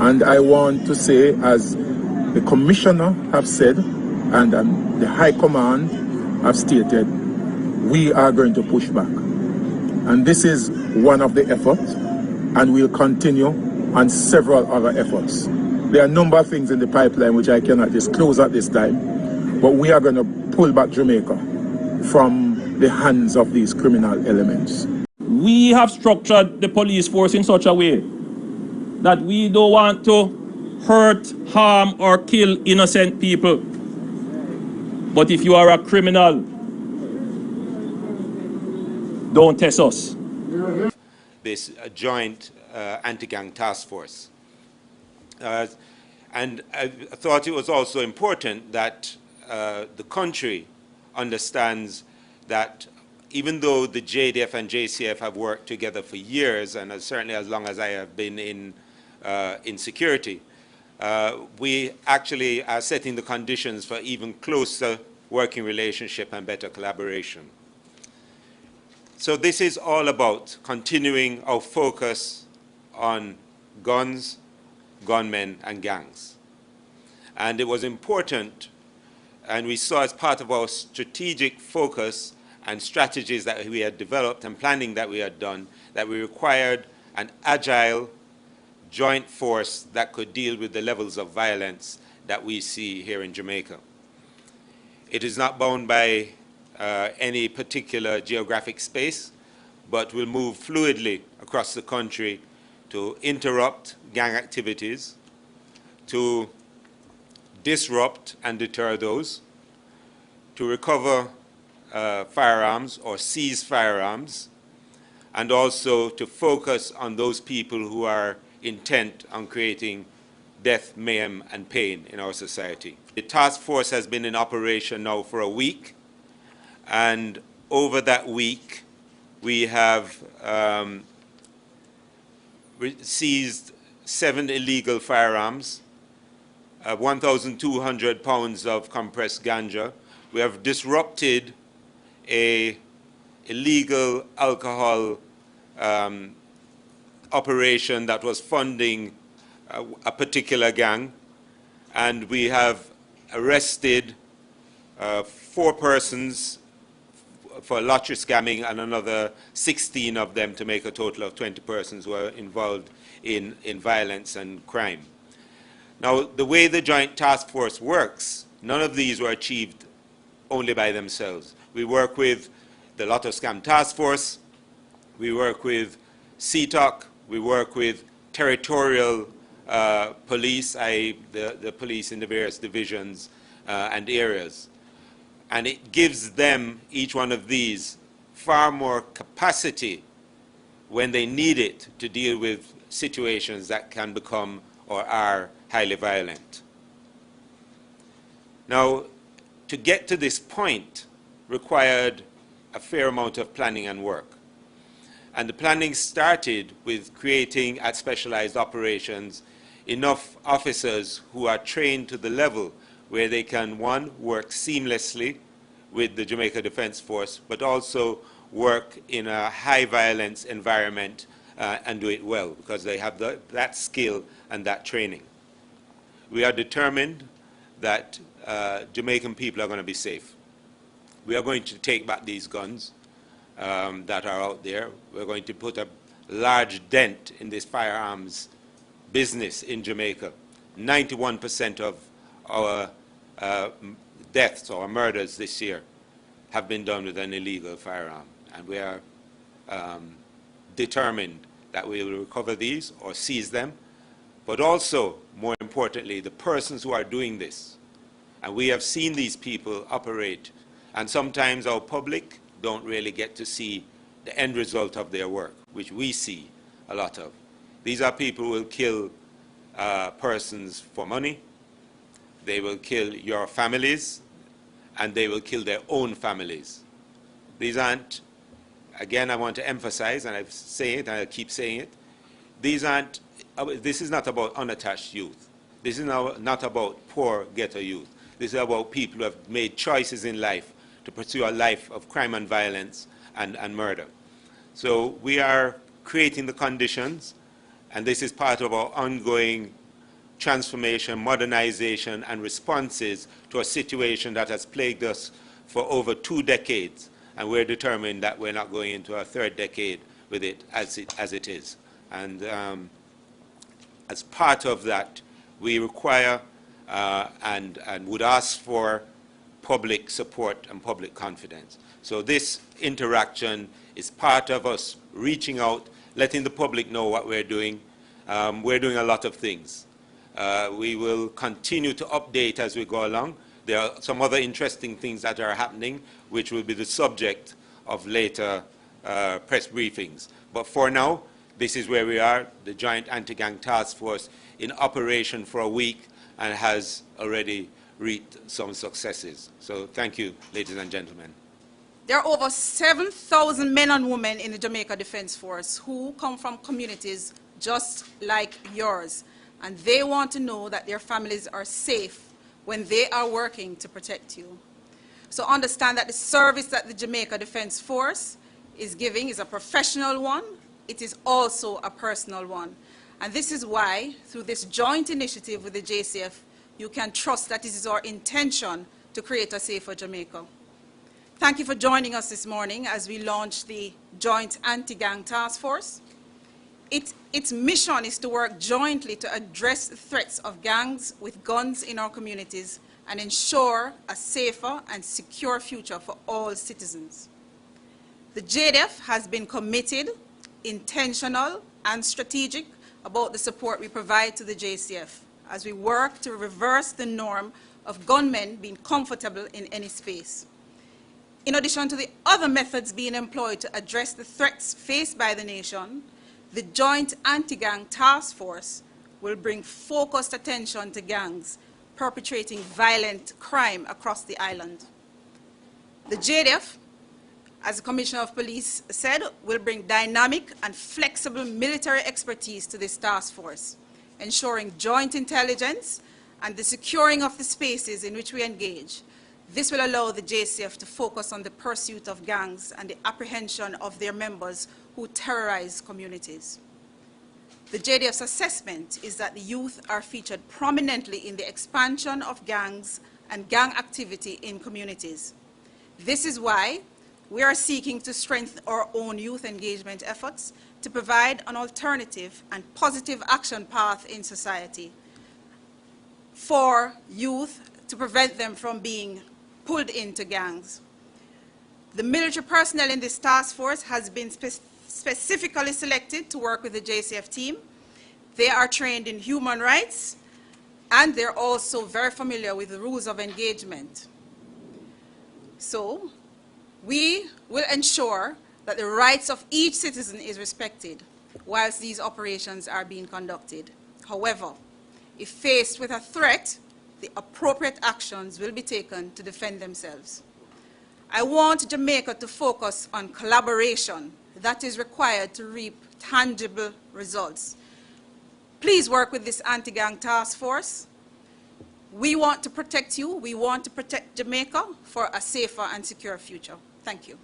And I want to say, as the Commissioner have said, and the High Command have stated, we are going to push back. And this is one of the efforts, and we'll continue on several other efforts. There are a number of things in the pipeline which I cannot disclose at this time, but we are going to pull back Jamaica from the hands of these criminal elements. We have structured the police force in such a way that we don't want to hurt, harm, or kill innocent people. But if you are a criminal, don't test us. This joint anti-gang task force. And I thought it was also important that the country understands that even though the JDF and JCF have worked together for years, and certainly as long as I have been in security, we actually are setting the conditions for even closer working relationship and better collaboration. So this is all about continuing our focus on guns, gunmen, and gangs. And it was important, and we saw as part of our strategic focus and strategies that we had developed and planning that we had done, that we required an agile joint force that could deal with the levels of violence that we see here in Jamaica. It is not bound by any particular geographic space, but will move fluidly across the country to interrupt gang activities, to disrupt and deter those, to recover firearms or seize firearms, and also to focus on those people who are intent on creating death, mayhem, and pain in our society. The task force has been in operation now for a week, and over that week we have seized 7 illegal firearms, 1,200 pounds of compressed ganja. We have disrupted a illegal alcohol operation that was funding a particular gang, and we have arrested 4 persons for lottery scamming and another 16 of them to make a total of 20 persons who are involved in violence and crime. Now, the way the Joint Task Force works, none of these were achieved only by themselves. We work with the Lotto Scam Task Force, we work with CTOC, we work with territorial police, i.e. the police in the various divisions and areas. And it gives them, each one of these, far more capacity when they need it to deal with situations that can become or are highly violent. Now, to get to this point required a fair amount of planning and work. And the planning started with creating at specialized operations enough officers who are trained to the level where they can, one, work seamlessly with the Jamaica Defense Force, but also work in a high violence environment and do it well, because they have that skill and that training. We are determined that Jamaican people are going to be safe. We are going to take back these guns that are out there. We're going to put a large dent in this firearms business in Jamaica. 91% of our deaths or murders this year have been done with an illegal firearm. And we are determined that we will recover these or seize them, but also, more importantly, the persons who are doing this. And we have seen these people operate, and sometimes our public don't really get to see the end result of their work, which we see a lot of. These are people who will kill persons for money, they will kill your families, and they will kill their own families. These aren't, again, I want to emphasize, and I say it, and I keep saying it, this is not about unattached youth. This is not about poor ghetto youth. This is about people who have made choices in life to pursue a life of crime and violence and murder. So we are creating the conditions, and this is part of our ongoing transformation, modernization, and responses to a situation that has plagued us for over 2 decades. And we're determined that we're not going into a 3rd decade with it as it is. And as part of that, we require and would ask for public support and public confidence. So this interaction is part of us reaching out, letting the public know what we're doing. We're doing a lot of things. We will continue to update as we go along. There are some other interesting things that are happening, which will be the subject of later press briefings. But for now, this is where we are, the Joint Anti-Gang Task Force in operation for a week and has already reaped some successes. So thank you, ladies and gentlemen. There are over 7,000 men and women in the Jamaica Defense Force who come from communities just like yours, and they want to know that their families are safe when they are working to protect you. So understand that the service that the Jamaica Defense Force is giving is a professional one. It is also a personal one. And this is why, through this joint initiative with the JCF, you can trust that it is our intention to create a safer Jamaica. Thank you for joining us this morning as we launch the Joint Anti-Gang Task Force. Its mission is to work jointly to address the threats of gangs with guns in our communities and ensure a safer and secure future for all citizens. The JDF has been committed, intentional, and strategic about the support we provide to the JCF as we work to reverse the norm of gunmen being comfortable in any space. In addition to the other methods being employed to address the threats faced by the nation, the Joint Anti-Gang Task Force will bring focused attention to gangs perpetrating violent crime across the island. The JDF, as the Commissioner of Police said, will bring dynamic and flexible military expertise to this task force, ensuring joint intelligence and the securing of the spaces in which we engage. This will allow the JCF to focus on the pursuit of gangs and the apprehension of their members who terrorize communities. The JDF's assessment is that the youth are featured prominently in the expansion of gangs and gang activity in communities. This is why we are seeking to strengthen our own youth engagement efforts to provide an alternative and positive action path in society for youth to prevent them from being pulled into gangs. The military personnel in this task force has been specifically selected to work with the JCF team. They are trained in human rights, and they're also very familiar with the rules of engagement. So we will ensure that the rights of each citizen is respected whilst these operations are being conducted. However, if faced with a threat, the appropriate actions will be taken to defend themselves. I want Jamaica to focus on collaboration that is required to reap tangible results. Please work with this anti-gang task force. We want to protect you. We want to protect Jamaica for a safer and secure future. Thank you.